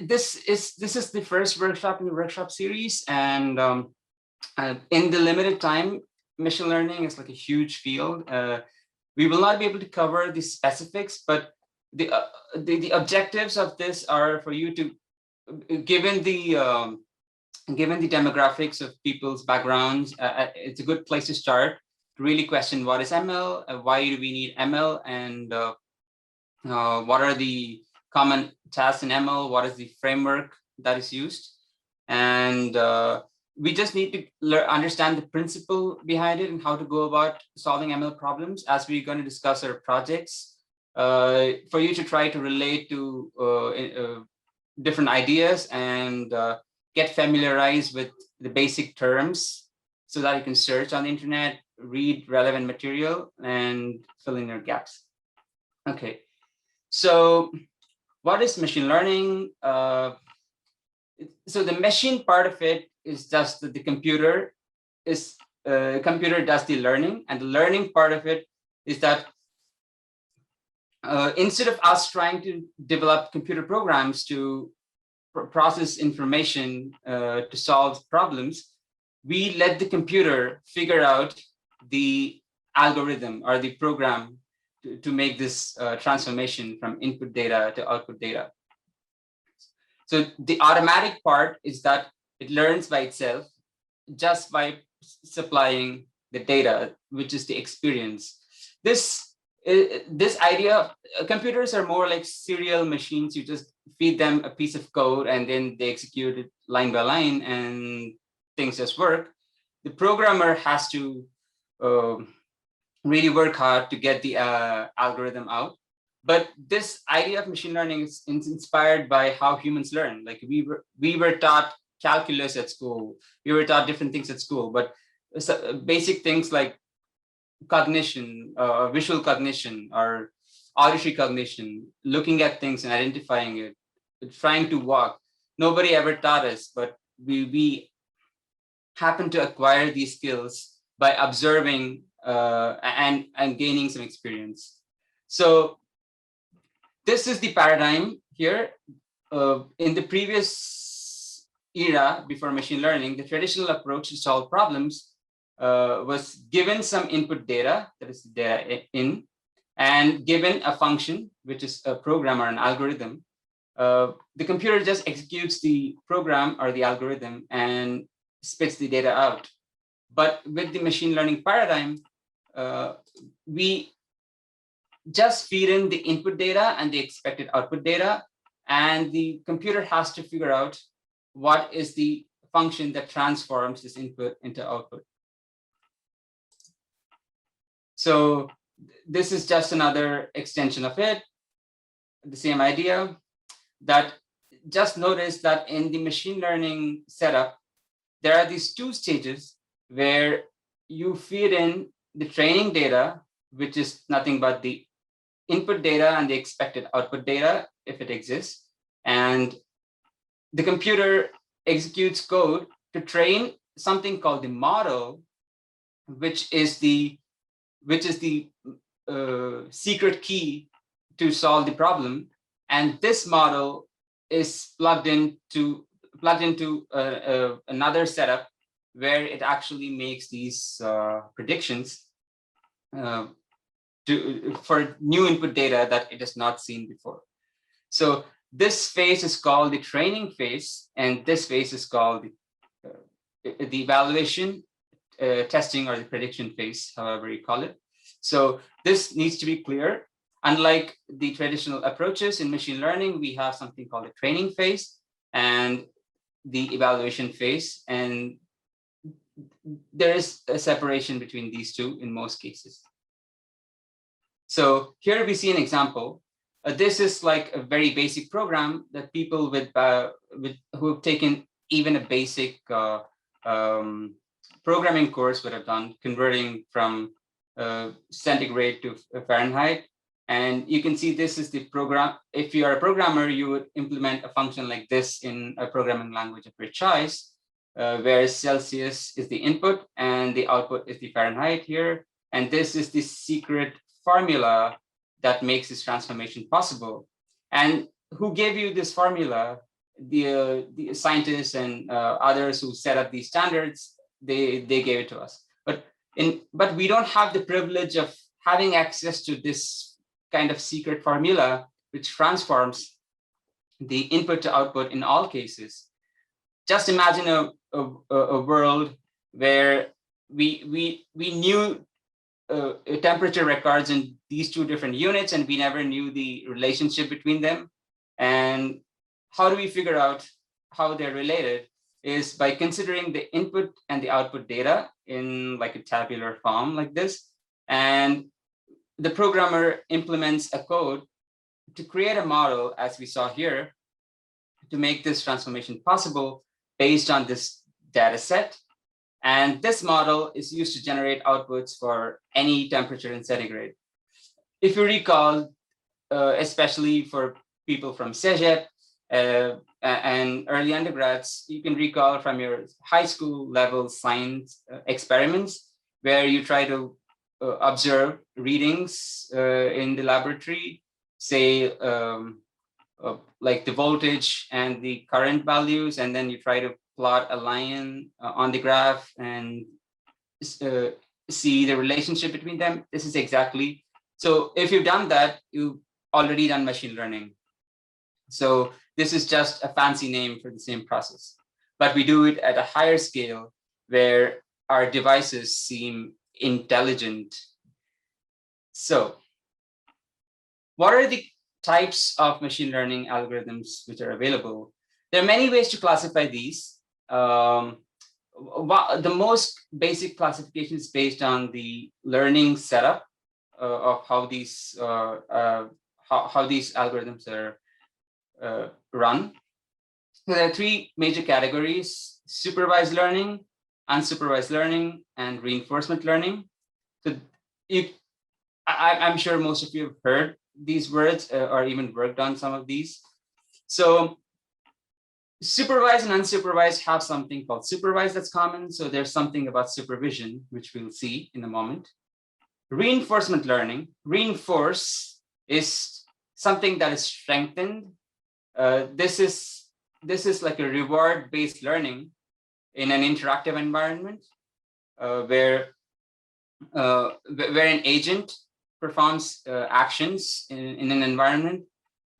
this is the first workshop in the workshop series, and in the limited time, machine learning is like a huge field. We will not be able to cover the specifics, but the objectives of this are for you to, given the demographics of people's backgrounds, it's a good place to start to really question what is ML, why do we need ML, and what are the common tasks in ML, what is the framework that is used, and we just need to understand the principle behind it and how to go about solving ML problems as we're going to discuss our projects, for you to try to relate to different ideas and get familiarized with the basic terms so that you can search on the internet, read relevant material, and fill in your gaps. Okay, so what is machine learning? So the machine part of it is just that the computer does the learning, and the learning part of it is that instead of us trying to develop computer programs to process information to solve problems, we let the computer figure out the algorithm or the program to make this transformation from input data to output data. So the automatic part is that it learns by itself just by supplying the data, which is the experience. This idea, computers are more like serial machines. You just feed them a piece of code and then they execute it line by line and things just work. The programmer has to really work hard to get the algorithm out. But this idea of machine learning is inspired by how humans learn. Like we were taught calculus at school. We were taught different things at school, but basic things like cognition, visual cognition, or auditory cognition, looking at things and identifying it, trying to walk. Nobody ever taught us, but we happen to acquire these skills by observing and gaining some experience. So this is the paradigm here. In the previous era, before machine learning, the traditional approach to solve problems was given some input data, that is the data in, and given a function, which is a program or an algorithm. The computer just executes the program or the algorithm and spits the data out. But with the machine learning paradigm, we just feed in the input data and the expected output data, and the computer has to figure out what is the function that transforms this input into output. So this is just another extension of it, the same idea. That just notice that in the machine learning setup, there are these two stages where you feed in the training data, which is nothing but the input data and the expected output data, if it exists. And the computer executes code to train something called the model, which is the secret key to solve the problem. And this model is plugged into another setup where it actually makes these predictions for new input data that it has not seen before. So this phase is called the training phase, and this phase is called the evaluation, testing, or the prediction phase, however you call it. So this needs to be clear. Unlike the traditional approaches in machine learning, we have something called the training phase and the evaluation phase, and there is a separation between these two in most cases. So here we see an example. This is like a very basic program that people who have taken even a basic programming course would have done, converting from centigrade to Fahrenheit. And you can see this is the program. If you are a programmer, you would implement a function like this in a programming language of your choice, where Celsius is the input and the output is the Fahrenheit here. And this is the secret formula that makes this transformation possible. And who gave you this formula the scientists and others who set up these standards, they gave it to us. But we don't have the privilege of having access to this kind of secret formula which transforms the input to output in all cases. Just imagine a world where we knew temperature records in these two different units, and we never knew the relationship between them. And how do we figure out how they're related? Is by considering the input and the output data in like a tabular form like this. And the programmer implements a code to create a model, as we saw here, to make this transformation possible based on this data set. And this model is used to generate outputs for any temperature in centigrade. If you recall, especially for people from CEGEP and early undergrads, you can recall from your high school level science experiments where you try to observe readings in the laboratory, say like the voltage and the current values, and then you try to plot a line on the graph and see the relationship between them. This is exactly, so if you've done that, you've already done machine learning. So this is just a fancy name for the same process, but we do it at a higher scale where our devices seem intelligent. So what are the types of machine learning algorithms which are available? There are many ways to classify these. The most basic classification is based on the learning setup of how these algorithms are run. So there are three major categories: supervised learning, unsupervised learning, and reinforcement learning. So I'm sure most of you have heard these words or even worked on some of these. So supervised and unsupervised have something called supervised that's common. So there's something about supervision, which we'll see in a moment. Reinforcement learning, reinforce is something that is strengthened. This is like a reward-based learning in an interactive environment where an agent performs actions in an environment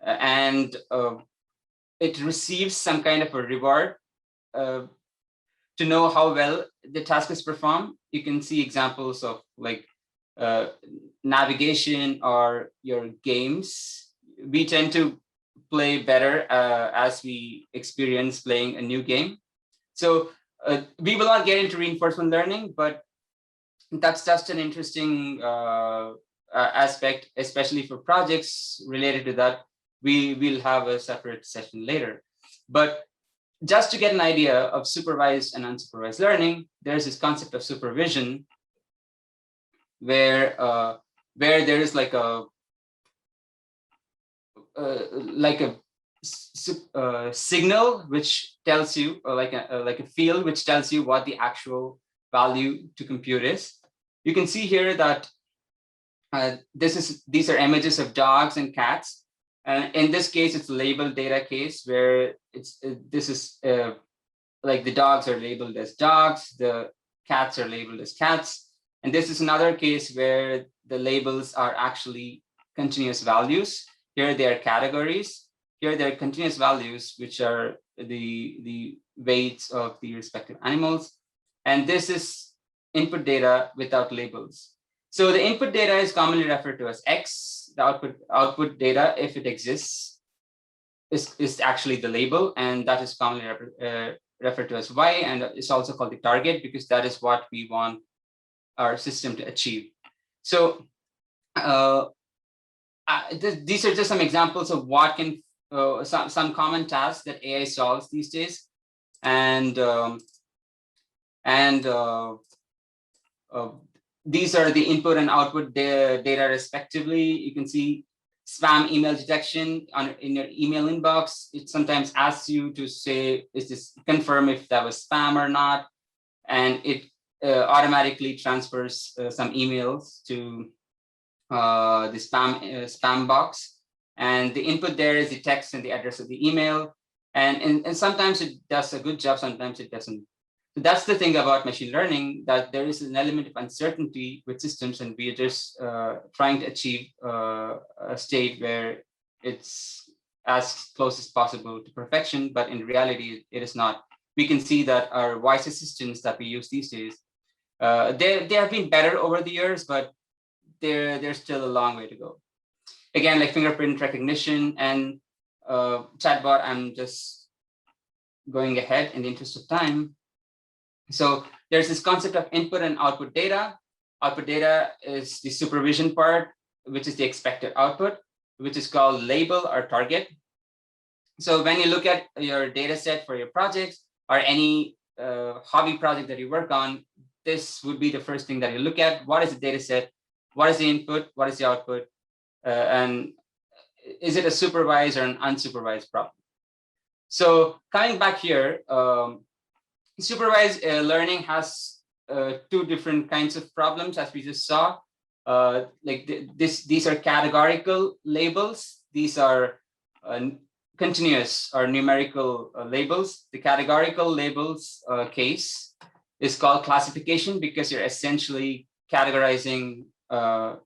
and it receives some kind of a reward to know how well the task is performed. You can see examples of like navigation or your games. We tend to play better as we experience playing a new game. So we will not get into reinforcement learning, but that's just an interesting aspect, especially for projects related to that. We will have a separate session later. But just to get an idea of supervised and unsupervised learning, there's this concept of supervision where there is like a signal which tells you, or like a field which tells you what the actual value to compute is. You can see here that these are images of dogs and cats. And in this case, it's a labeled data case where like the dogs are labeled as dogs, the cats are labeled as cats. And this is another case where the labels are actually continuous values. Here they are categories. Here they are continuous values, which are the weights of the respective animals. And this is input data without labels. So the input data is commonly referred to as X. The output data, if it exists, is actually the label, and that is commonly referred to as Y, and it's also called the target because that is what we want our system to achieve. So these are just some examples of what can some common tasks that AI solves these days, and these are the input and output data respectively. You can see spam email detection in your email inbox. It sometimes asks you to say, is this confirm if that was spam or not? And it automatically transfers some emails to the spam box. And the input there is the text and the address of the email. And sometimes it does a good job, sometimes it doesn't. So that's the thing about machine learning, that there is an element of uncertainty with systems, and we are just trying to achieve a state where it's as close as possible to perfection, but in reality, it is not. We can see that our voice assistants that we use these days, they have been better over the years, but there's still a long way to go. Again, like fingerprint recognition and chatbot, I'm just going ahead in the interest of time. So there's this concept of input and output data. Output data is the supervision part, which is the expected output, which is called label or target. So when you look at your data set for your projects or any hobby project that you work on, this would be the first thing that you look at. What is the data set? What is the input? What is the output? And is it a supervised or an unsupervised problem? So coming back here, supervised learning has two different kinds of problems, as we just saw. These are categorical labels. These are continuous or numerical labels. The categorical labels case is called classification, because you're essentially categorizing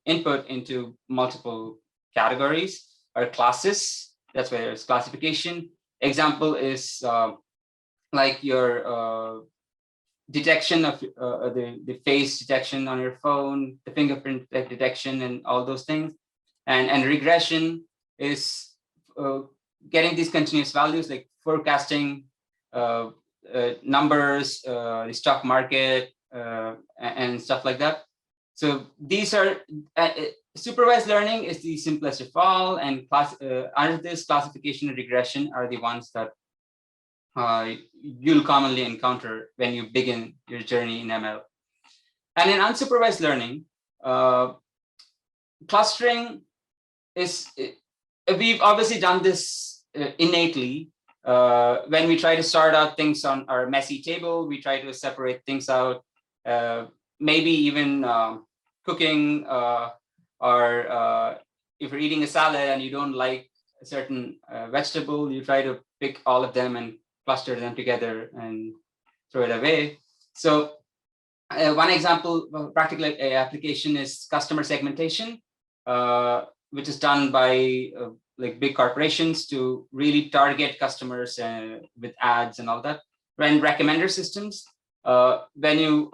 input into multiple categories or classes. That's why there's classification. Example is like your detection of the face detection on your phone, the fingerprint detection, and all those things. And regression is getting these continuous values, like forecasting numbers, the stock market, and stuff like that. So these are supervised learning is the simplest of all, and under this, classification and regression are the ones that you'll commonly encounter when you begin your journey in ML. And in unsupervised learning, clustering is, we've obviously done this innately. When we try to sort out things on our messy table, we try to separate things out, maybe even cooking, or if you're eating a salad and you don't like a certain vegetable, you try to pick all of them and cluster them together and throw it away. So one example, practical application is customer segmentation, which is done by like big corporations to really target customers with ads and all that. And recommender systems, when you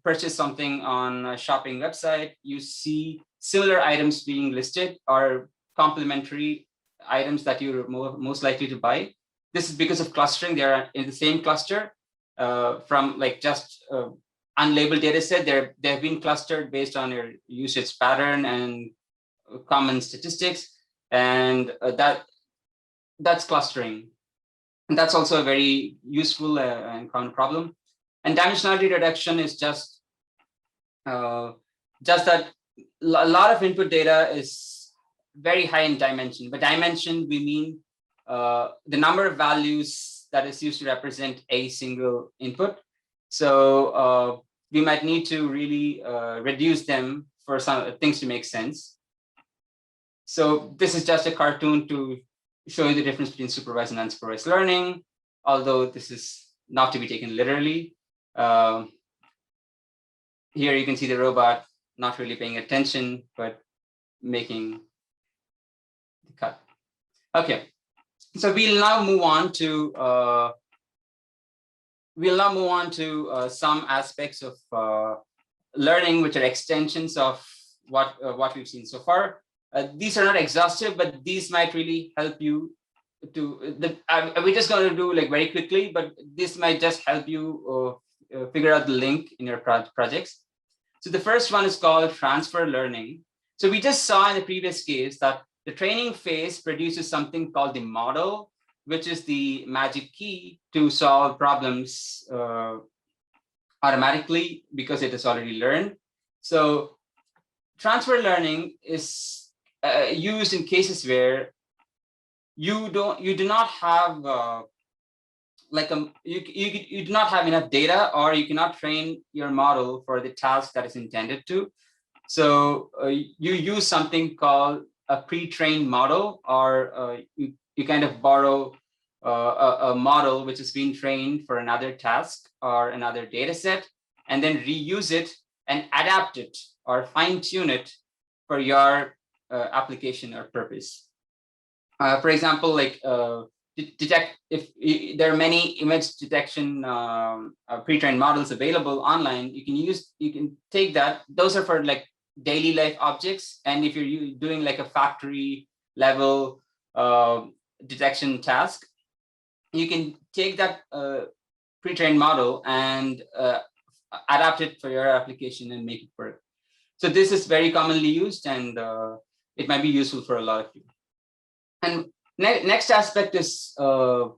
purchase something on a shopping website, you see similar items being listed or complementary items that you're most likely to buy. This is because of clustering. They are in the same cluster from like just unlabeled data set. They've been clustered based on your usage pattern and common statistics, and that's clustering. And that's also a very useful and common problem. And dimensionality reduction is just that a lot of input data is very high in dimension. By dimension, we mean the number of values that is used to represent a single input. So we might need to really reduce them for some things to make sense. So this is just a cartoon to show you the difference between supervised and unsupervised learning, although this is not to be taken literally. Here you can see the robot not really paying attention, but making the cut. Okay, so we'll now move on to some aspects of learning, which are extensions of what we've seen so far. These are not exhaustive, but these might really help you to. We're just going to do like very quickly, but this might just help you figure out the link in your projects. So the first one is called transfer learning. So we just saw in the previous case that the training phase produces something called the model, which is the magic key to solve problems automatically because it is already learned. So transfer learning is used in cases where you do not have you do not have enough data, or you cannot train your model for the task that is intended to. So you use something called a pre-trained model, or you kind of borrow a model which has been trained for another task or another data set, and then reuse it and adapt it or fine tune it for your application or purpose. For example, like detect if there are many image detection pre-trained models available online, you can take that. Those are for like daily life objects, and if you're doing like a factory level detection task, you can take that pre-trained model and adapt it for your application and make it work. So this is very commonly used, and it might be useful for a lot of you. And next aspect is about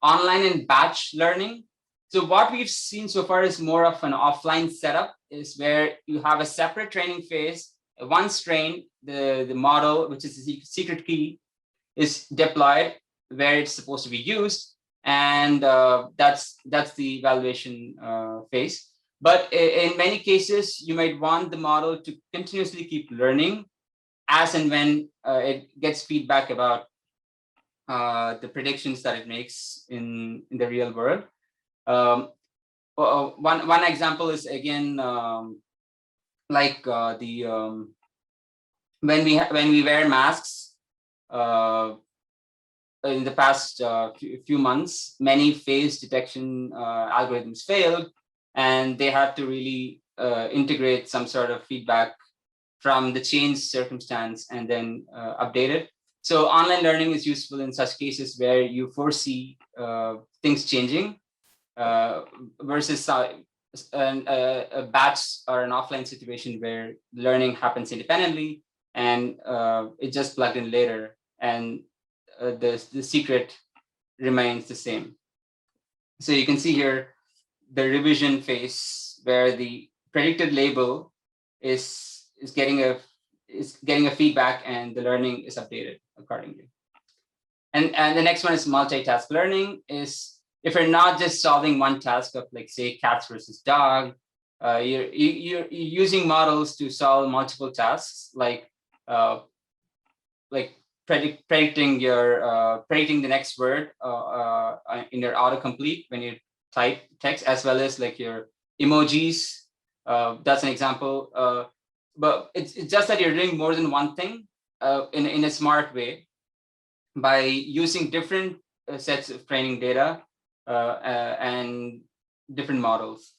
online and batch learning. So what we've seen so far is more of an offline setup, is where you have a separate training phase. Once trained, the model, which is the secret key, is deployed where it's supposed to be used, and that's the evaluation phase. But in many cases, you might want the model to continuously keep learning as and when it gets feedback about the predictions that it makes in the real world. One example is, again, like when we wear masks in the past few months, many face detection algorithms failed, and they had to really integrate some sort of feedback from the changed circumstance and then update it. So online learning is useful in such cases where you foresee things changing versus a batch or an offline situation where learning happens independently and it just plugged in later, and the secret remains the same. So you can see here the revision phase where the predicted label is getting a feedback and the learning is updated accordingly. And the next one is multitask learning. Is if you're not just solving one task of, like, say, cats versus dog, you're using models to solve multiple tasks, like predicting the next word in your autocomplete when you type text, as well as like your emojis. That's an example. But it's just that you're doing more than one thing in a smart way by using different sets of training data and different models.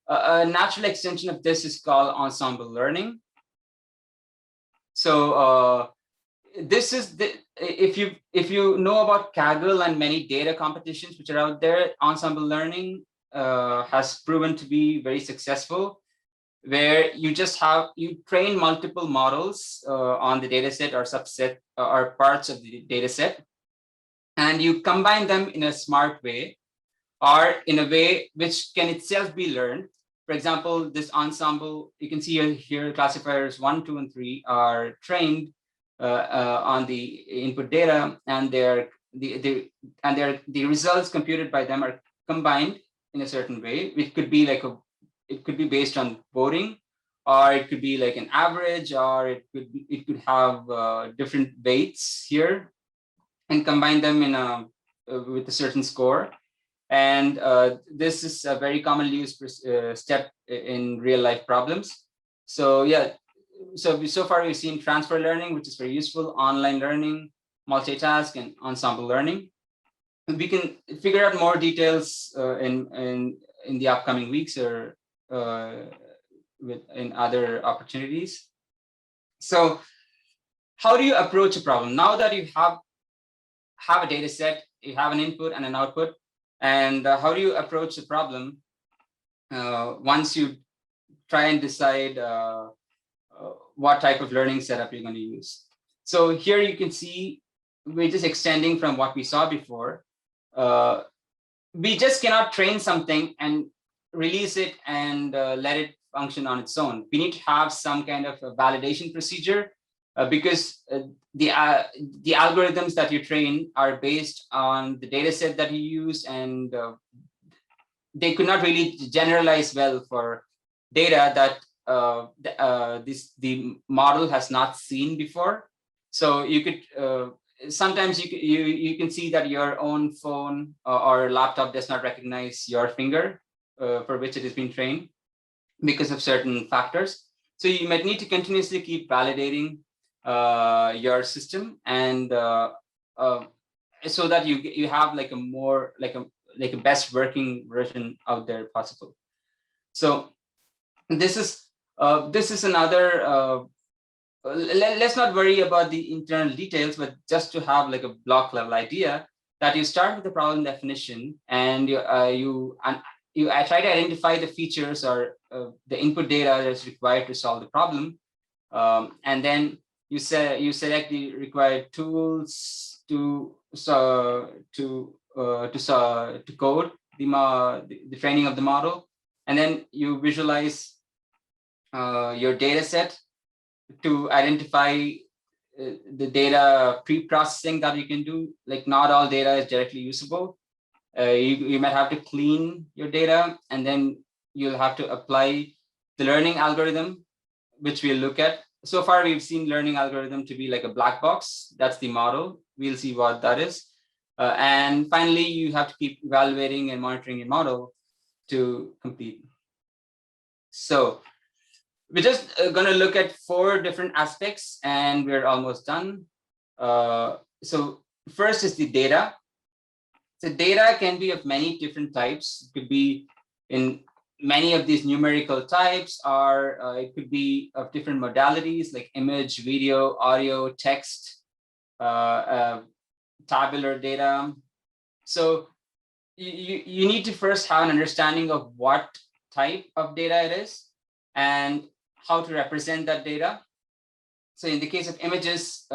A natural extension of this is called ensemble learning. So this is if you know about Kaggle and many data competitions which are out there, ensemble learning has proven to be very successful, where you train multiple models on the data set or subset or parts of the data set, and you combine them in a smart way or in a way which can itself be learned. For example, this ensemble, you can see here classifiers 1, 2, and 3 are trained on the input data, and the results computed by them are combined in a certain way. It could be like it could be based on voting, or it could be like an average, or it could have different weights here, and combine them in with a certain score. And this is a very commonly used step in real life problems. So yeah, so far we've seen transfer learning, which is very useful, online learning, multitask, and ensemble learning. We can figure out more details in the upcoming weeks or in other opportunities. So how do you approach a problem now that you have a data set, you have an input and an output, and how do you approach the problem once you try and decide what type of learning setup you're going to use? So here you can see we're just extending from what we saw before. We just cannot train something and release it and let it function on its own. We need to have some kind of a validation procedure because the algorithms that you train are based on the data set that you use, and they could not really generalize well for data that the model has not seen before. So you could sometimes you can see that your own phone or laptop does not recognize your finger for which it has been trained because of certain factors. So you might need to continuously keep validating your system, and so that you have like a more like a best working version out there possible. So this is another. Let's not worry about the internal details, but just to have like a block level idea that you start with the problem definition, and you try to identify the features or the input data that's required to solve the problem, and then you select the required tools to code the training of the model, and then you visualize your data set to identify the data pre-processing that you can do. Like not all data is directly usable. You might have to clean your data, and then you'll have to apply the learning algorithm, which we'll look at. So far, we've seen learning algorithm to be like a black box. That's the model. We'll see what that is. And finally, you have to keep evaluating and monitoring your model to complete. So we're just going to look at 4 different aspects, and we're almost done. So first is the data. So data can be of many different types. It could be in many of these numerical types, or it could be of different modalities like image, video, audio, text, tabular data. So you need to first have an understanding of what type of data it is and how to represent that data. So in the case of images,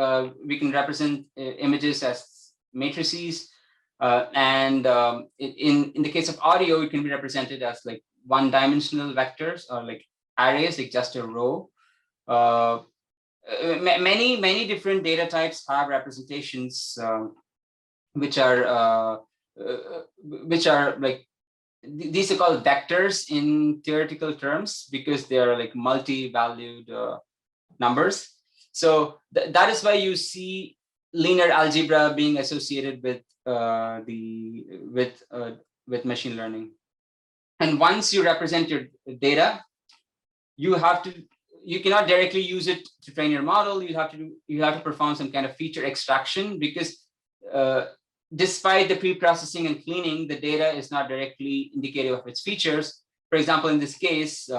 we can represent images as matrices. And in the case of audio, it can be represented as like one-dimensional vectors or like arrays, like just a row. Many different data types have representations which are like, these are called vectors in theoretical terms because they are like multi-valued numbers. So that is why you see linear algebra being associated with machine learning. And once you represent your data, you cannot directly use it to train your model. You have to perform some kind of feature extraction, because despite the pre-processing and cleaning, the data is not directly indicative of its features. For example, in this case,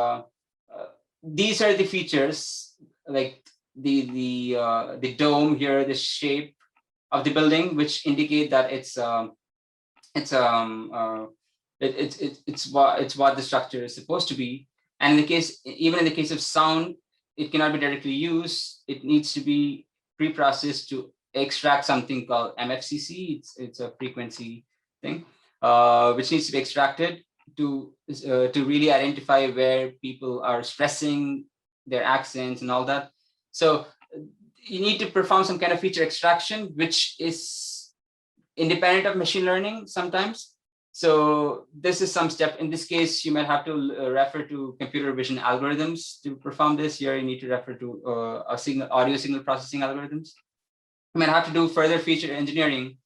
these are the features, like the dome here, the shape of the building, which indicate that it's what the structure is supposed to be. And even in the case of sound, it cannot be directly used. It needs to be pre-processed to extract something called MFCC. It's a frequency thing, which needs to be extracted to really identify where people are stressing, their accents and all that. So you need to perform some kind of feature extraction, which is independent of machine learning sometimes. So this is some step. In this case, you might have to refer to computer vision algorithms to perform this. Here, you need to refer to audio signal processing algorithms. You might have to do further feature engineering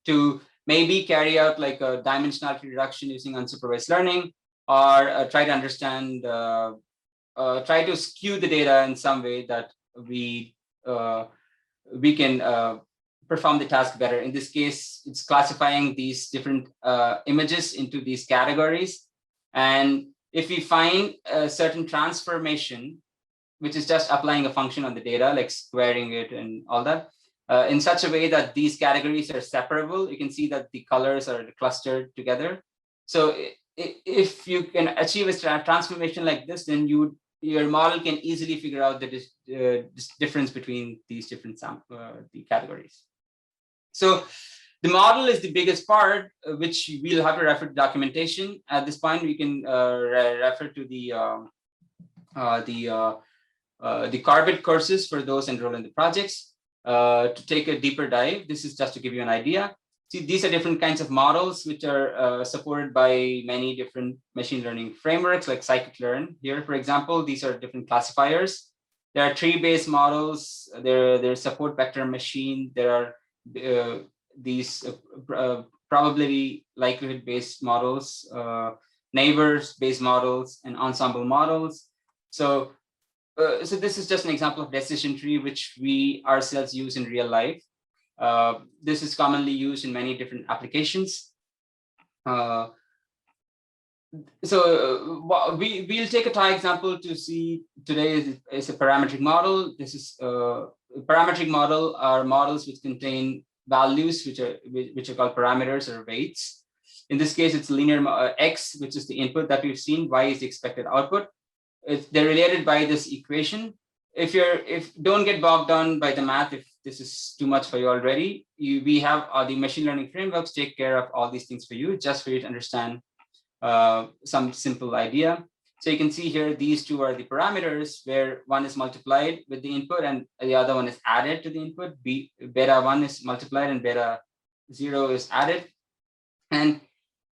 to maybe carry out like a dimensionality reduction using unsupervised learning, or try to understand, try to skew the data in some way that we can perform the task better. In this case, it's classifying these different images into these categories. And if we find a certain transformation, which is just applying a function on the data, like squaring it and all that, in such a way that these categories are separable, you can see that the colors are clustered together. So if you can achieve a transformation like this, then your model can easily figure out the difference between these different the categories. So the model is the biggest part, which we'll have to refer to documentation. At this point, we can refer to the Carbit courses for those enrolled in the projects to take a deeper dive. This is just to give you an idea. See, these are different kinds of models which are supported by many different machine learning frameworks like scikit-learn. Here, for example, these are different classifiers. There are tree-based models. There's support vector machine. There are these probability likelihood based models, neighbors based models, and ensemble models. So so this is just an example of decision tree which we ourselves use in real life. This is commonly used in many different applications. So we'll take a TIE example to see today is a parametric model. This is a parametric model are models which contain values which are called parameters or weights. In this case, it's linear x, which is the input that we've seen. Y is the expected output. They're related by this equation. If don't get bogged down by the math, if this is too much for you already, we have the machine learning frameworks take care of all these things for you, just for you to understand some simple idea. So you can see here, these two are the parameters where one is multiplied with the input and the other one is added to the input. Beta 1 is multiplied and beta 0 is added. And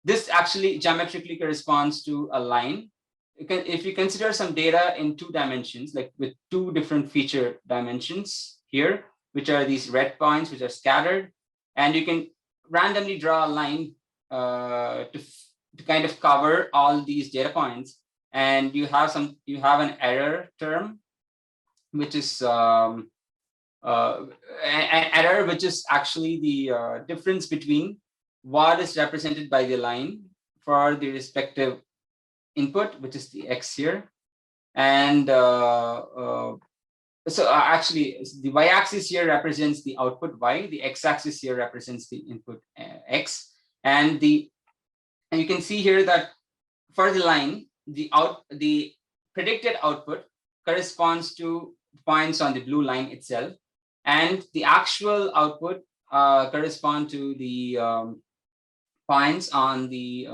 this actually geometrically corresponds to a line. If you consider some data in 2 dimensions, like with 2 different feature dimensions here, which are these red points, which are scattered, and you can randomly draw a line to kind of cover all these data points, and you have an error term, which is an error which is actually the difference between what is represented by the line for the respective input, which is the x here, and actually the y-axis here represents the output y, the x-axis here represents the input x, and you can see here that for the line, the predicted output corresponds to points on the blue line itself, and the actual output correspond to the points on the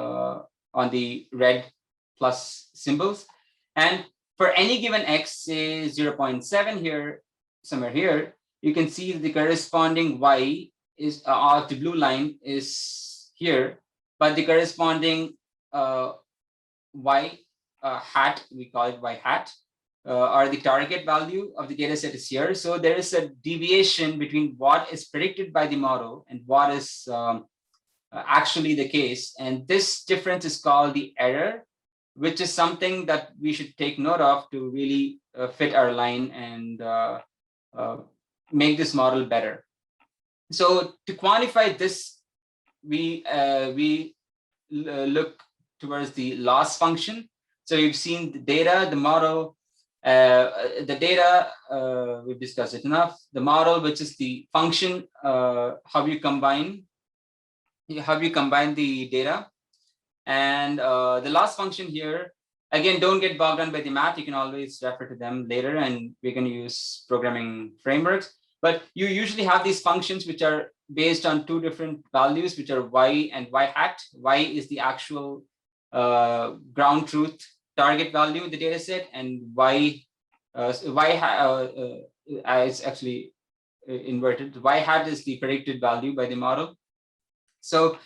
red plus symbols. And for any given x, say 0.7 here, somewhere here, you can see the corresponding y is of the blue line is here, but the corresponding y hat, we call it y hat, or the target value of the data set is here. So there is a deviation between what is predicted by the model and what is actually the case. And this difference is called the error, which is something that we should take note of to really fit our line and make this model better. So to quantify this, we look towards the loss function. So you've seen the data, the model, the data, we've discussed it enough. The model, which is the function, how you combine the data. And the loss function here, again, don't get bogged down by the math. You can always refer to them later, and we're going to use programming frameworks. But you usually have these functions which are based on 2 different values, which are y and y hat. Y is the actual ground truth target value in the data set, and it's actually inverted. Y hat is the predicted value by the model. So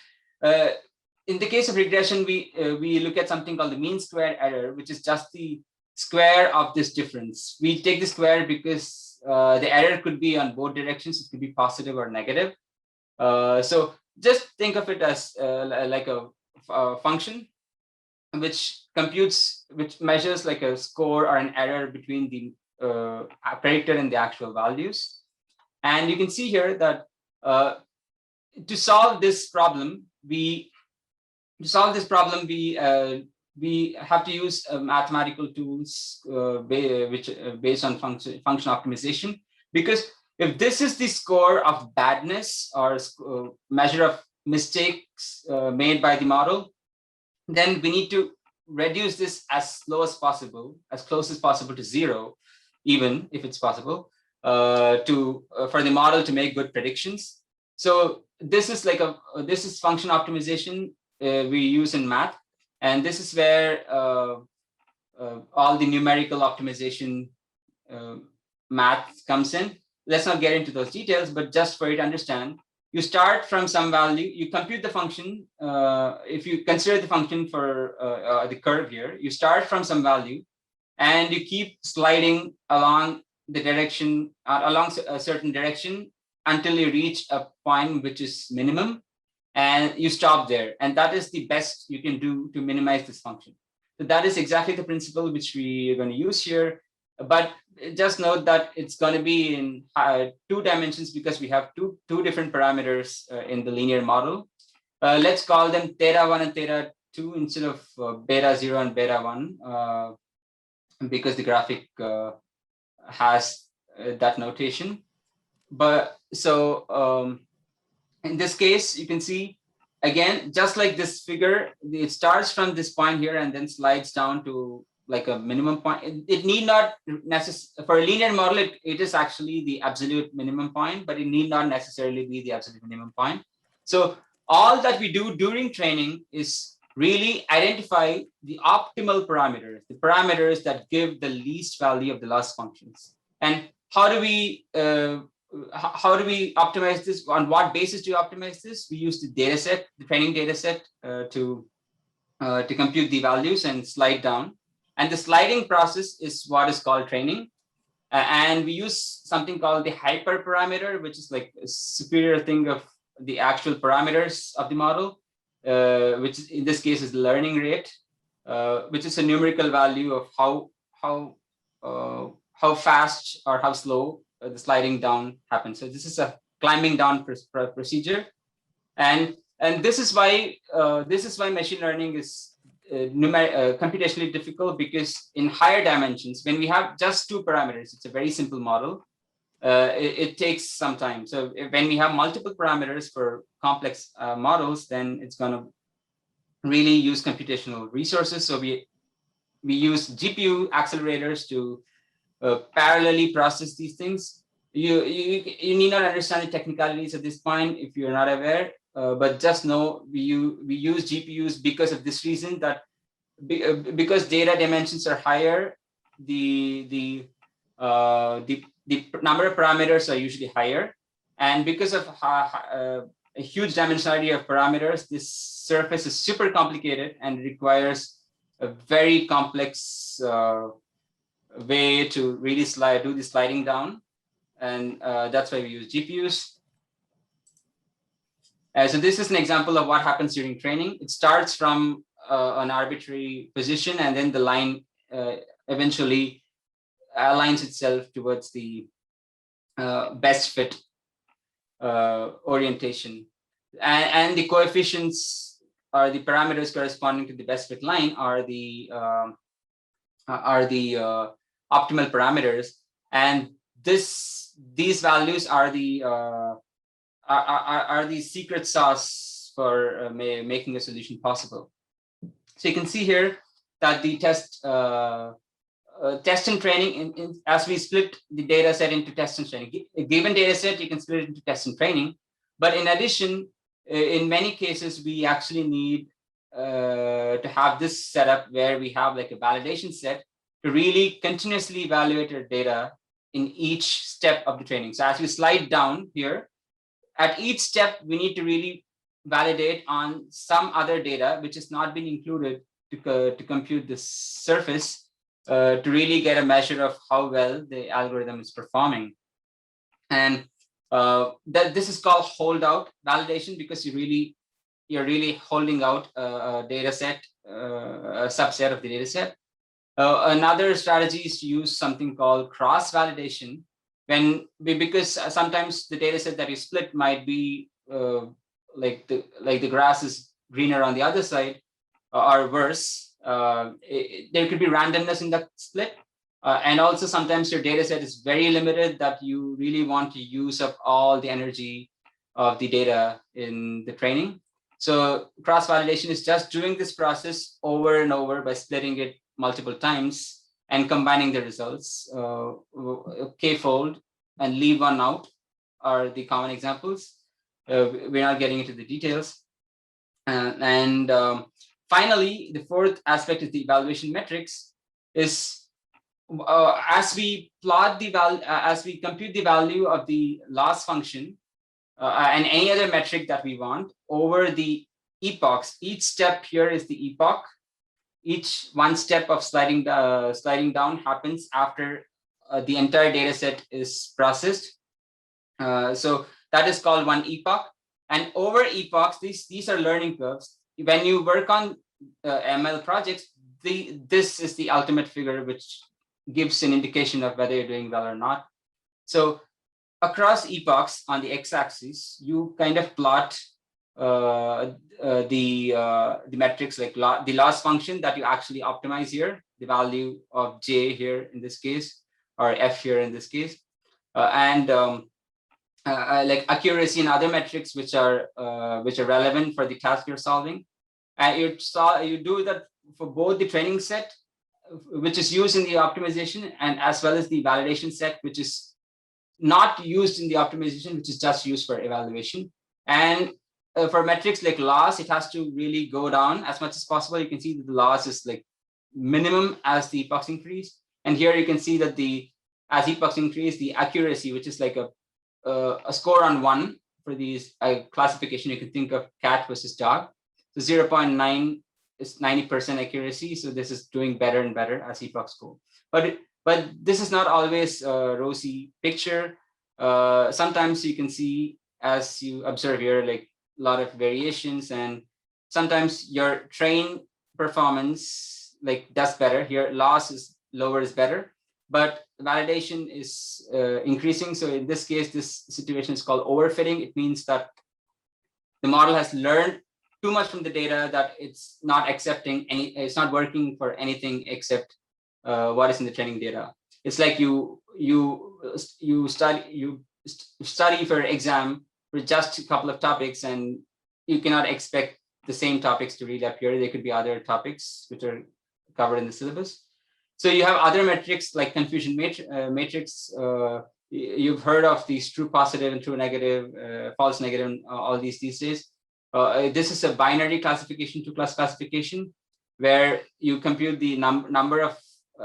in the case of regression, we look at something called the mean square error, which is just the square of this difference. We take the square because the error could be on both directions. It could be positive or negative. So just think of it as like a function which measures like a score or an error between the predicted and the actual values. And you can see here that to solve this problem, we have to use mathematical tools based on function optimization, because if this is the score of badness or measure of mistakes made by the model, then we need to reduce this as low as possible, as close as possible to 0, even if it's possible, for the model to make good predictions. So this is function optimization we use in math, and this is where all the numerical optimization math comes in. Let's not get into those details, but just for you to understand, you start from some value, you compute the function. If you consider the function for the curve here, you start from some value and you keep sliding along the direction, along a certain direction until you reach a point which is minimum, and you stop there. And that is the best you can do to minimize this function. So that is exactly the principle which we are going to use here. But just note that it's going to be in 2 dimensions because we have two different parameters in the linear model. Let's call them theta1 and theta2 instead of beta0 and beta1, because the graphic has that notation. But so in this case, you can see, again, just like this figure, it starts from this point here and then slides down to like a minimum point. It need not necessarily, for a linear model, it is actually the absolute minimum point, but it need not necessarily be the absolute minimum point. So all that we do during training is really identify the optimal parameters, the parameters that give the least value of the loss functions. And how do we optimize this? On what basis do you optimize this? We use the data set, the training data set, to compute the values and slide down. And the sliding process is what is called training. And we use something called the hyperparameter, which is like a superior thing of the actual parameters of the model, which in this case is the learning rate, which is a numerical value of how fast or how slow the sliding down happens. So this is a climbing down procedure, and this is why machine learning is computationally difficult, because in higher dimensions, when we have just 2 parameters, it's a very simple model. It takes some time. So when we have multiple parameters for complex models, then it's going to really use computational resources. So we use GPU accelerators to parallelly process these things. You need not understand the technicalities at this point if you're not aware, but just know we use GPUs because of this reason, that because data dimensions are higher, the number of parameters are usually higher, and because of a huge dimensionality of parameters, this surface is super complicated and requires a very complex way to really do the sliding down, and that's why we use GPUs. So this is an example of what happens during training. It starts from an arbitrary position, and then the line eventually aligns itself towards the best fit orientation, and the coefficients, or the parameters corresponding to the best fit line, are the optimal parameters, and these values are the secret sauce for making a solution possible. So you can see here that the test and training, as we split the data set into test and training. A given data set, you can split it into test and training. But in addition, in many cases, we actually need to have this setup where we have like a validation set to really continuously evaluate our data in each step of the training. So as we slide down here, at each step, we need to really validate on some other data which has not been included to compute this surface, to really get a measure of how well the algorithm is performing. And this is called holdout validation, because you're really holding out a data set, a subset of the data set. Another strategy is to use something called cross validation, because sometimes the data set that you split might be like the grass is greener on the other side, or worse. There could be randomness in the split, and also sometimes your data set is very limited, that you really want to use up all the energy of the data in the training. So cross validation is just doing this process over and over by splitting it multiple times and combining the results. K-fold and leave one out are the common examples. We're not getting into the details. Finally, the fourth aspect is the evaluation metrics. Is as we plot the value, as we compute the value of the loss function and any other metric that we want over the epochs. Each step here is the epoch. Each one step of sliding down happens after the entire data set is processed. So that is called one epoch. And over epochs, these are learning curves. When you work on ML projects, this is the ultimate figure, which gives an indication of whether you're doing well or not. So across epochs on the x-axis, you kind of plot the metrics, like the loss function that you actually optimize here, the value of j here in this case, or f here in this case, and like accuracy and other metrics which are relevant for the task you're solving. And you do that for both the training set, which is used in the optimization, and as well as the validation set, which is not used in the optimization, which is just used for evaluation. And for metrics like loss, it has to really go down as much as possible. You can see that the loss is like minimum as the epochs increase. And here you can see that as epochs increase, the accuracy, which is like a score on 1 for these classification, you can think of cat versus dog. So 0.9 is 90% accuracy. So this is doing better and better as epochs go. But this is not always a rosy picture. Sometimes you can see, as you observe here, like a lot of variations, and sometimes your train performance like does better. Here loss is lower is better, but validation is increasing. So in this case, this situation is called overfitting. It means that the model has learned too much from the data, that it's not accepting it's not working for anything except what is in the training data. It's like you study for exam for just a couple of topics, and you cannot expect the same topics to really appear. There could be other topics which are covered in the syllabus. So you have other metrics like confusion matrix. You've heard of these true positive and true negative, false negative, all these days. This is a binary classification, two-class classification, where you compute the number of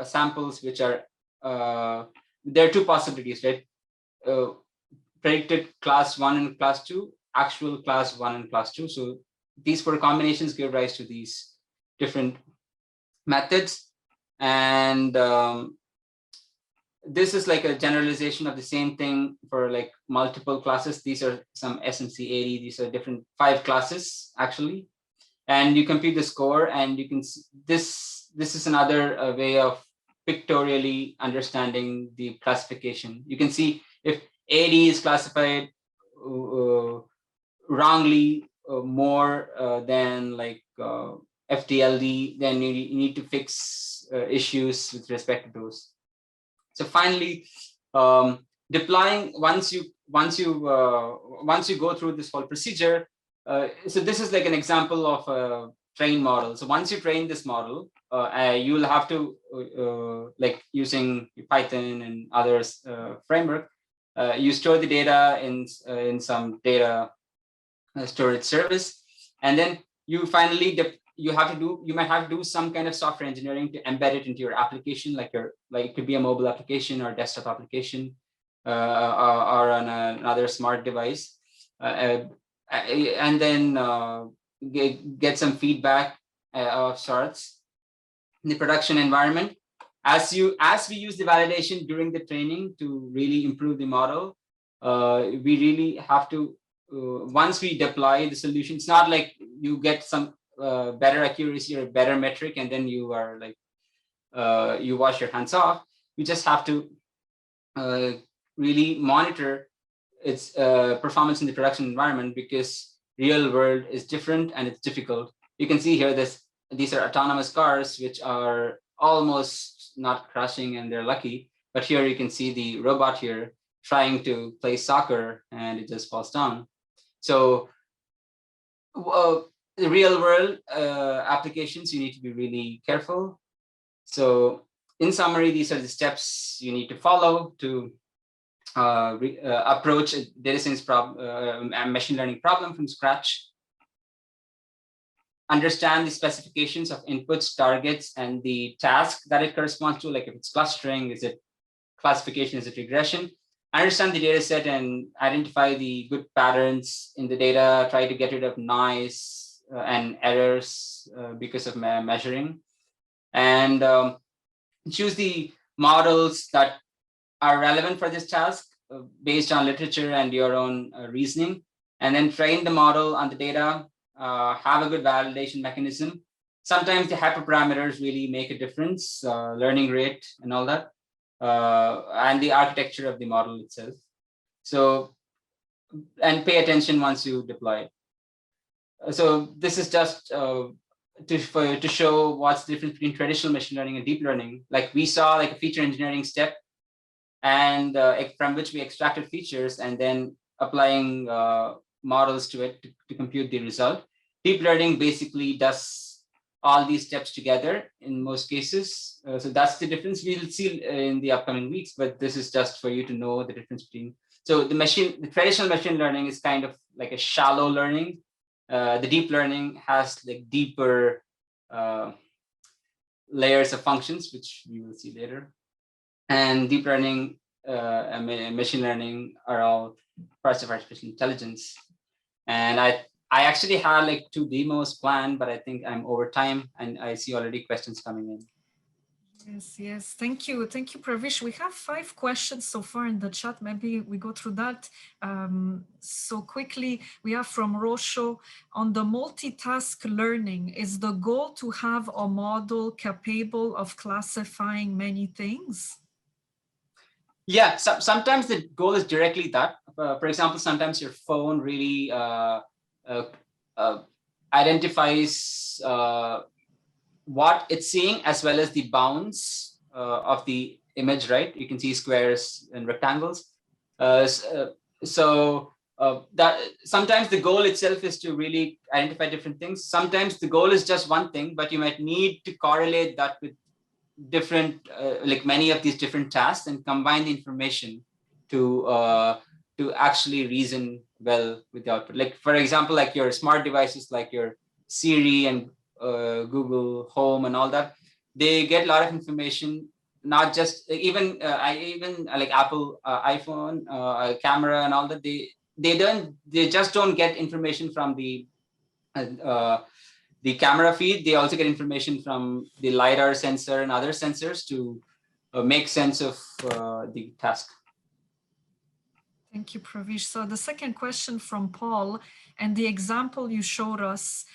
samples which are, there are two possibilities, right? Predicted class 1 and class 2, actual class 1 and class 2. So these four combinations give rise to these different methods. And this is like a generalization of the same thing for like multiple classes. These are some SMC80. These are different 5 classes actually. And you compute the score, and you can see this is another way of pictorially understanding the classification. You can see if AD is classified wrongly more than like FTLD, then you need to fix issues with respect to those. So finally, deploying once you go through this whole procedure. So this is like an example of a train model. So once you train this model, you will have to like using Python and others framework. You store the data in some data storage service, and then you finally you might have to do some kind of software engineering to embed it into your application, like it could be a mobile application or desktop application, or on another smart device, and then get some feedback of sorts in the production environment. As we use the validation during the training to really improve the model, we really have to, once we deploy the solution, it's not like you get some better accuracy or better metric and then you are like you wash your hands off. You just have to really monitor its performance in the production environment, because real world is different and it's difficult. You can see here these are autonomous cars which are almost not crashing and they're lucky, but here you can see the robot here trying to play soccer and it just falls down. So the real world applications, you need to be really careful. So in summary, these are the steps you need to follow to approach a data science problem, a machine learning problem from scratch. Understand the specifications of inputs, targets, and the task that it corresponds to, like if it's clustering, is it classification, is it regression. Understand the data set and identify the good patterns in the data, try to get rid of noise and errors because of measuring, and choose the models that are relevant for this task based on literature and your own reasoning, and then train the model on the data, have a good validation mechanism. Sometimes the hyperparameters really make a difference, learning rate and all that, and the architecture of the model itself. So, and pay attention once you deploy it. So this is just to show what's the difference between traditional machine learning and deep learning. Like we saw like a feature engineering step, and from which we extracted features and then applying models to it to compute the result. Deep learning basically does all these steps together in most cases. So that's the difference we'll see in the upcoming weeks, but this is just for you to know the difference between. So the traditional machine learning is kind of like a shallow learning. The deep learning has like deeper layers of functions, which we will see later. And deep learning and machine learning are all parts of artificial intelligence. And I actually had like 2 demos planned, but I think I'm over time, and I see already questions coming in. Yes. Thank you, Pravish. We have 5 questions so far in the chat. Maybe we go through that so quickly. We have from Rosho on the multitask learning. Is the goal to have a model capable of classifying many things? Yeah, sometimes the goal is directly that. For example, sometimes your phone really identifies what it's seeing as well as the bounds of the image, right? You can see squares and rectangles. So that sometimes the goal itself is to really identify different things. Sometimes the goal is just one thing, but you might need to correlate that with different, like many of these different tasks, and combine the information to actually reason well with the output. Like for example, like your smart devices, like your Siri and Google Home and all that, they get a lot of information. Not just even like Apple iPhone camera and all that. They just don't get information from the camera feed. They also get information from the LiDAR sensor and other sensors to make sense of the task. Thank you, Pravish. So the second question from Paul, and the example you showed us,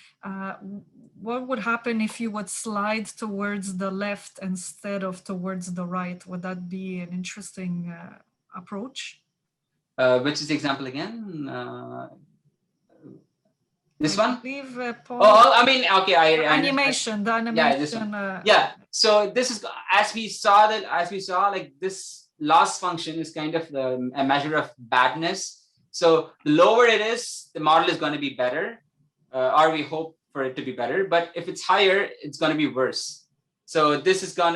what would happen if you would slide towards the left instead of towards the right? Would that be an interesting approach? Which is the example again? This one? I believe, Paul, oh, I mean, okay. the animation. Yeah, this one. Yeah. So this is, as we saw, like this loss function is kind of a measure of badness. So the lower it is, the model is going to be better, or we hope for it to be better. But if it's higher, it's going to be worse. So this line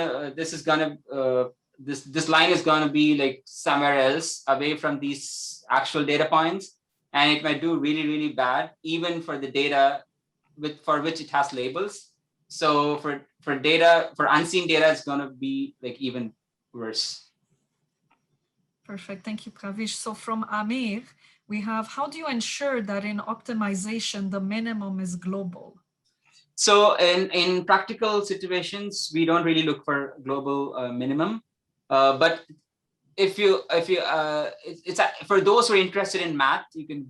is going to be like somewhere else, away from these actual data points, and it might do really, really bad, even for the data for which it has labels. So for unseen data, it's going to be like even worse. Perfect. Thank you, Pravish. So from Amir, we have, how do you ensure that in optimization, the minimum is global? So in practical situations, we don't really look for global minimum. But if you it's for those who are interested in math, you can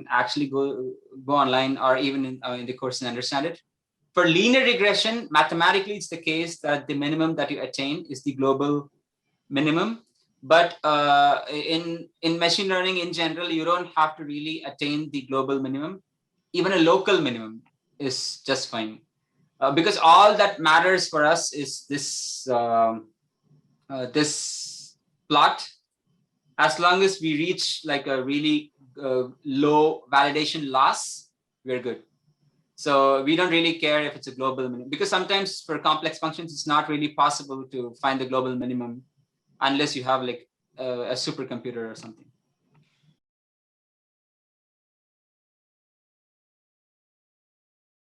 actually go online, or even in the course and understand it. For linear regression, mathematically, it's the case that the minimum that you attain is the global minimum. But in machine learning in general, you don't have to really attain the global minimum. Even a local minimum is just fine, because all that matters for us is this this plot. As long as we reach like a really low validation loss, we're good. So we don't really care if it's a global minimum, because sometimes for complex functions, it's not really possible to find the global minimum unless you have like a supercomputer or something.